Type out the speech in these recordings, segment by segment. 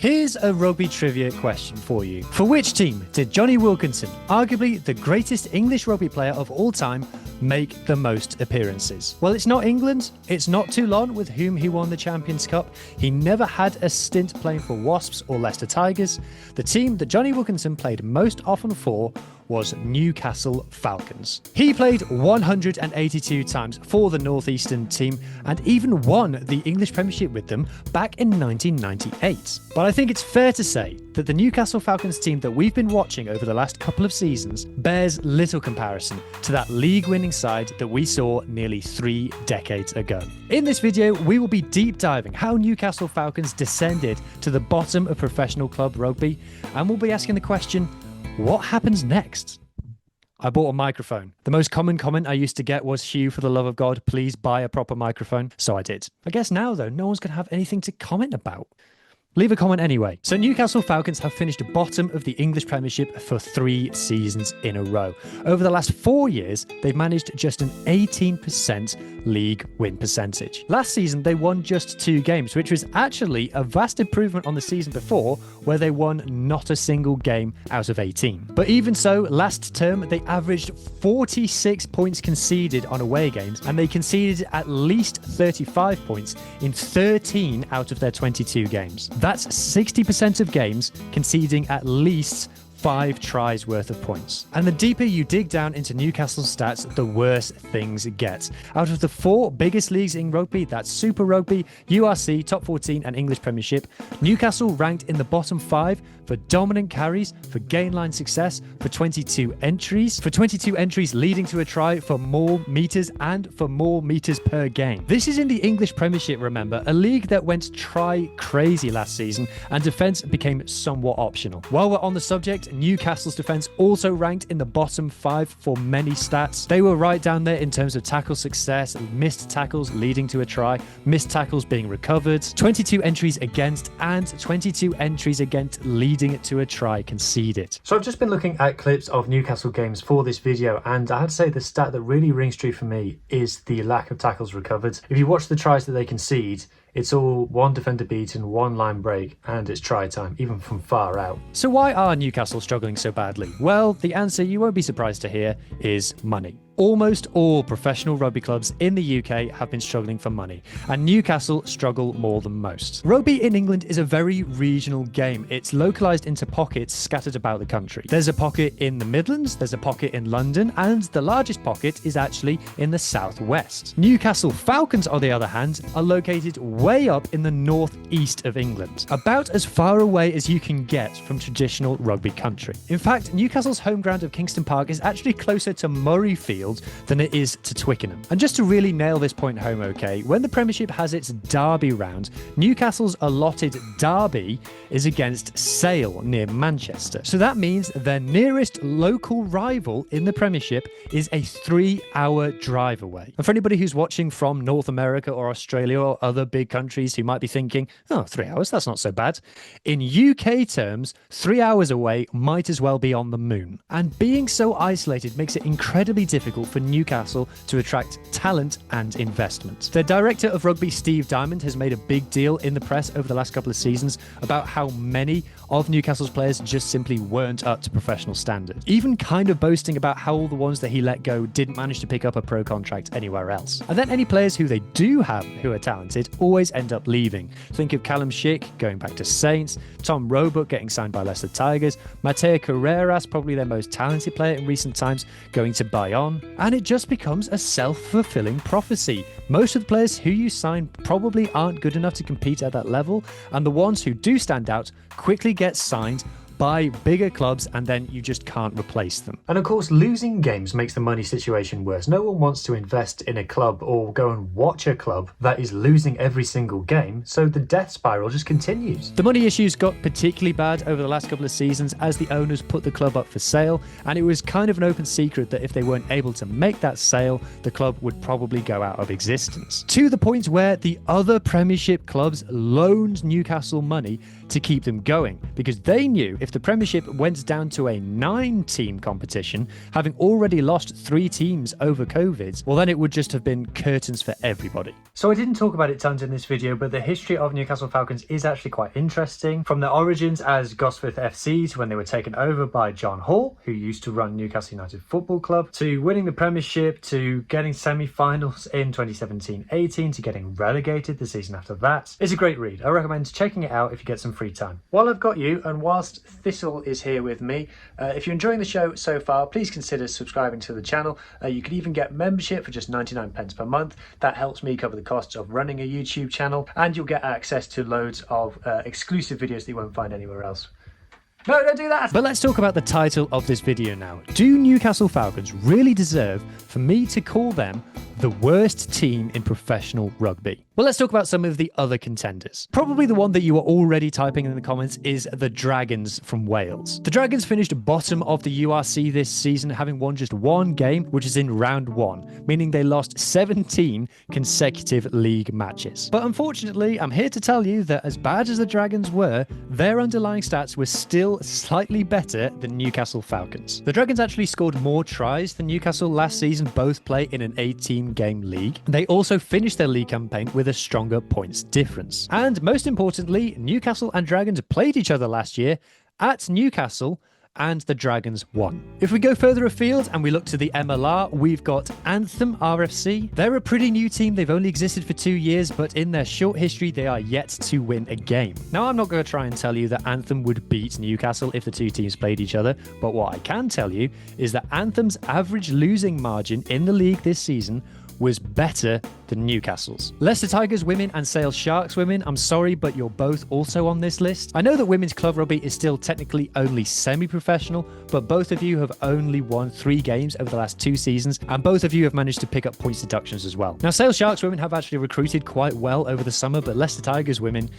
Here's a rugby trivia question for you. For which team did Jonny Wilkinson, arguably the greatest English rugby player of all time, make the most appearances? Well, it's not England, it's not Toulon, with whom he won the Champions Cup. He never had a stint playing for Wasps or Leicester Tigers. The team that Jonny Wilkinson played most often for was Newcastle Falcons. He played 182 times for the Northeastern team and even won the English Premiership with them back in 1998. But I think it's fair to say that the Newcastle Falcons team that we've been watching over the last couple of seasons bears little comparison to that league-winning side that we saw nearly 3 decades ago. In this video, we will be deep diving how Newcastle Falcons descended to the bottom of professional club rugby, and we'll be asking the question, what happens next? I bought a microphone. The most common comment I used to get was, Hugh, for the love of God, please buy a proper microphone. So I did. I guess now, though, no one's going to have anything to comment about. Leave a comment anyway. So Newcastle Falcons have finished bottom of the English Premiership for 3 seasons in a row. Over the last 4 years, they've managed just an 18% league win percentage. Last season, they won just 2 games, which was actually a vast improvement on the season before, where they won not a single game out of 18. But even so, last term, they averaged 46 points conceded on away games, and they conceded at least 35 points in 13 out of their 22 games. That's 60% of games conceding at least 5 tries worth of points. And the deeper you dig down into Newcastle's stats, the worse things get. Out of the 4 biggest leagues in rugby, that's Super Rugby, URC, Top 14 and English Premiership, Newcastle ranked in the bottom 5 for dominant carries, for gain line success, for 22 entries leading to a try, for more meters and for more meters per game. This is in the English Premiership, remember, a league that went try crazy last season and defence became somewhat optional. While we're on the subject, Newcastle's defence also ranked in the bottom 5 for many stats. They were right down there in terms of tackle success, missed tackles leading to a try, missed tackles being recovered, 22 entries against, and 22 entries against leading to a try conceded. So I've just been looking at clips of Newcastle games for this video, and I had to say the stat that really rings true for me is the lack of tackles recovered. If you watch the tries that they concede, it's all 1 defender beaten, 1 line break, and it's try time, even from far out. So why are Newcastle struggling so badly? Well, the answer, you won't be surprised to hear, is money. Almost all professional rugby clubs in the UK have been struggling for money, and Newcastle struggle more than most. Rugby in England is a very regional game. It's localised into pockets scattered about the country. There's a pocket in the Midlands, there's a pocket in London, and the largest pocket is actually in the southwest. Newcastle Falcons, on the other hand, are located way up in the northeast of England, about as far away as you can get from traditional rugby country. In fact, Newcastle's home ground of Kingston Park is actually closer to Murrayfield than it is to Twickenham. And just to really nail this point home, okay, when the Premiership has its derby round, Newcastle's allotted derby is against Sale near Manchester. So that means their nearest local rival in the Premiership is a 3-hour drive away. And for anybody who's watching from North America or Australia or other big countries who might be thinking, oh, 3 hours, that's not so bad. In UK terms, 3 hours away might as well be on the moon. And being so isolated makes it incredibly difficult for Newcastle to attract talent and investment. Their director of rugby, Steve Diamond, has made a big deal in the press over the last couple of seasons about how many of Newcastle's players just simply weren't up to professional standard, even kind of boasting about how all the ones that he let go didn't manage to pick up a pro contract anywhere else. And then any players who they do have who are talented always end up leaving. Think of Callum Schick going back to Saints, Tom Roebuck getting signed by Leicester Tigers, Mateo Carreras, probably their most talented player in recent times, going to Bayonne. And it just becomes a self-fulfilling prophecy. Most of the players who you sign probably aren't good enough to compete at that level, and the ones who do stand out quickly get signed by bigger clubs, and then you just can't replace them. And of course, losing games makes the money situation worse. No one wants to invest in a club or go and watch a club that is losing every single game, so the death spiral just continues. The money issues got particularly bad over the last couple of seasons as the owners put the club up for sale, and it was kind of an open secret that if they weren't able to make that sale, the club would probably go out of existence. To the point where the other Premiership clubs loaned Newcastle money to keep them going, because they knew if if the Premiership went down to a 9-team competition, having already lost 3 teams over COVID, well then it would just have been curtains for everybody. So I didn't talk about it tons in this video, but the history of Newcastle Falcons is actually quite interesting. From their origins as Gosforth FC to when they were taken over by John Hall, who used to run Newcastle United Football Club, to winning the Premiership, to getting semi-finals in 2017-18, to getting relegated the season after that. It's a great read. I recommend checking it out if you get some free time. While I've got you, and whilst Thistle is here with me, if you're enjoying the show so far, please consider subscribing to the channel. You can even get membership for just 99 pence per month. That helps me cover the costs of running a YouTube channel, and you'll get access to loads of exclusive videos that you won't find anywhere else. No, don't do that! But let's talk about the title of this video now. Do Newcastle Falcons really deserve for me to call them the worst team in professional rugby? Well, let's talk about some of the other contenders. Probably the one that you are already typing in the comments is the Dragons from Wales. The Dragons finished bottom of the URC this season, having won just 1 game, which is in round 1, meaning they lost 17 consecutive league matches. But unfortunately, I'm here to tell you that as bad as the Dragons were, their underlying stats were still slightly better than Newcastle Falcons. The Dragons actually scored more tries than Newcastle last season, both play in an 18 game league. They also finished their league campaign with a stronger points difference. And most importantly, Newcastle and Dragons played each other last year at Newcastle, and the Dragons won. If we go further afield and we look to the MLR, we've got Anthem RFC. They're a pretty new team. They've only existed for 2 years, but in their short history, they are yet to win a game. Now, I'm not going to try and tell you that Anthem would beat Newcastle if the 2 teams played each other, but what I can tell you is that Anthem's average losing margin in the league this season was better than Newcastle's. Leicester Tigers women and Sale Sharks women, I'm sorry, but you're both also on this list. I know that women's club rugby is still technically only semi-professional, but both of you have only won 3 games over the last 2 seasons, and both of you have managed to pick up points deductions as well. Now, Sale Sharks women have actually recruited quite well over the summer, but Leicester Tigers women,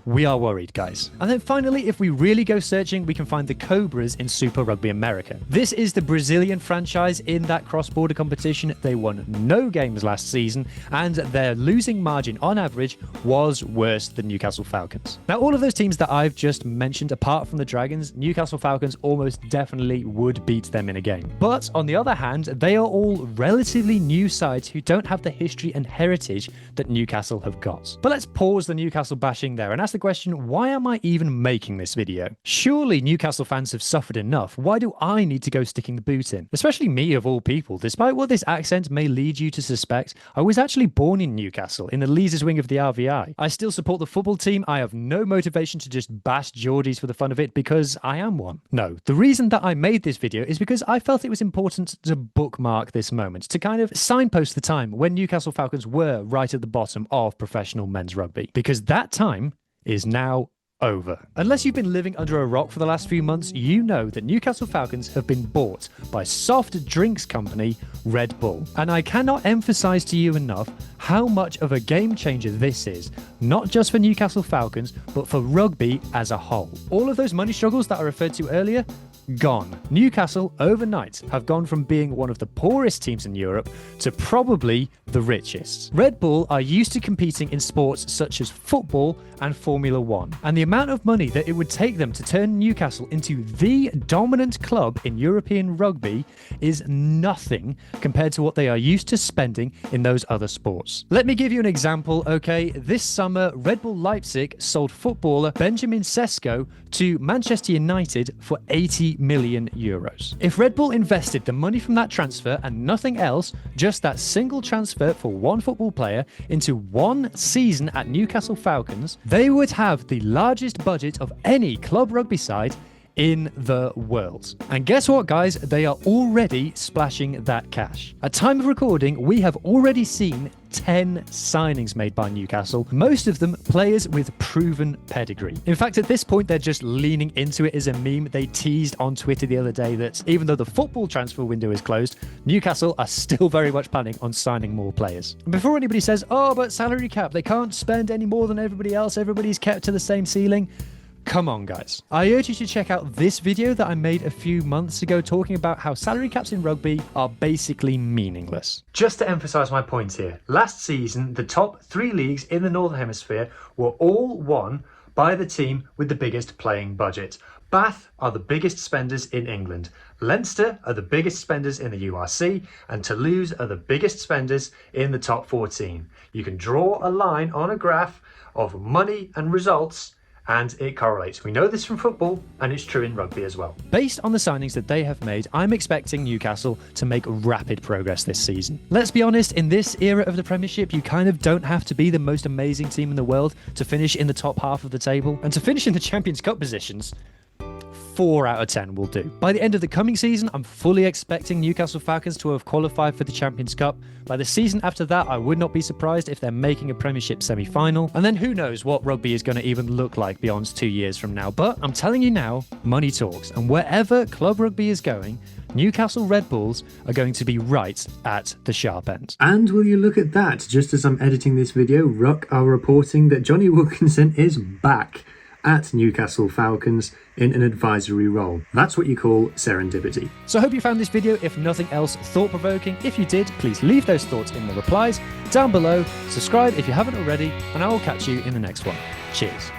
we are worried, guys. And then finally, if we really go searching, we can find the Cobras in Super Rugby America. This is the Brazilian franchise in that cross-border competition. They won no games last season, and their losing margin on average was worse than Newcastle Falcons. Now, all of those teams that I've just mentioned, apart from the Dragons, Newcastle Falcons almost definitely would beat them in a game. But on the other hand, they are all relatively new sides who don't have the history and heritage that Newcastle have got. But let's pause the Newcastle bashing there and ask the question, why am I even making this video? Surely Newcastle fans have suffered enough. Why do I need to go sticking the boot in? Especially me of all people. Despite what this accent may lead you to suspect, I was actually born in Newcastle, in the Leazes wing of the RVI. I still support the football team. I have no motivation to just bash Geordies for the fun of it because I am one. No, the reason that I made this video is because I felt it was important to bookmark this moment, to kind of signpost the time when Newcastle Falcons were right at the bottom of professional men's rugby. Because that time is now over. Unless you've been living under a rock for the last few months, you know that Newcastle Falcons have been bought by soft drinks company RedBull. And I cannot emphasize to you enough how much of a game changer this is, not just for Newcastle Falcons, but for rugby as a whole. All of those money struggles that I referred to earlier, gone. Newcastle overnight have gone from being one of the poorest teams in Europe to probably the richest. Red Bull are used to competing in sports such as football and Formula One, and the amount of money that it would take them to turn Newcastle into the dominant club in European rugby is nothing compared to what they are used to spending in those other sports. Let me give you an example, okay? This summer, Red Bull Leipzig sold footballer Benjamin Sesko to Manchester United for 80 million euros. If Red Bull invested the money from that transfer and nothing else, just that single transfer for one football player into one season at Newcastle Falcons, they would have the largest budget of any club rugby side in the world. And guess what, guys? They are already splashing that cash. At time of recording, we have already seen 10 signings made by Newcastle, most of them players with proven pedigree. In fact, at this point, they're just leaning into it as a meme. They teased on Twitter the other day that even though the football transfer window is closed, Newcastle are still very much planning on signing more players. And before anybody says, oh, but salary cap, they can't spend any more than everybody else, everybody's kept to the same ceiling. Come on, guys. I urge you to check out this video that I made a few months ago talking about how salary caps in rugby are basically meaningless. Just to emphasize my point here, last season, the top 3 leagues in the Northern Hemisphere were all won by the team with the biggest playing budget. Bath are the biggest spenders in England. Leinster are the biggest spenders in the URC, and Toulouse are the biggest spenders in the top 14. You can draw a line on a graph of money and results, and it correlates. We know this from football, and it's true in rugby as well. Based on the signings that they have made, I'm expecting Newcastle to make rapid progress this season. Let's be honest, in this era of the Premiership, you kind of don't have to be the most amazing team in the world to finish in the top half of the table, and to finish in the Champions Cup positions, 4 out of 10 will do. By the end of the coming season, I'm fully expecting Newcastle Falcons to have qualified for the Champions Cup. By the season after that, I would not be surprised if they're making a Premiership semi-final. And then who knows what rugby is going to even look like beyond 2 years from now. But I'm telling you now, money talks. And wherever club rugby is going, Newcastle RedBulls are going to be right at the sharp end. And will you look at that? Just as I'm editing this video, Ruck are reporting that Jonny Wilkinson is back at Newcastle Falcons in an advisory role. That's what you call serendipity. So I hope you found this video, if nothing else, thought-provoking. If you did, please leave those thoughts in the replies down below. Subscribe if you haven't already, and I will catch you in the next one. Cheers.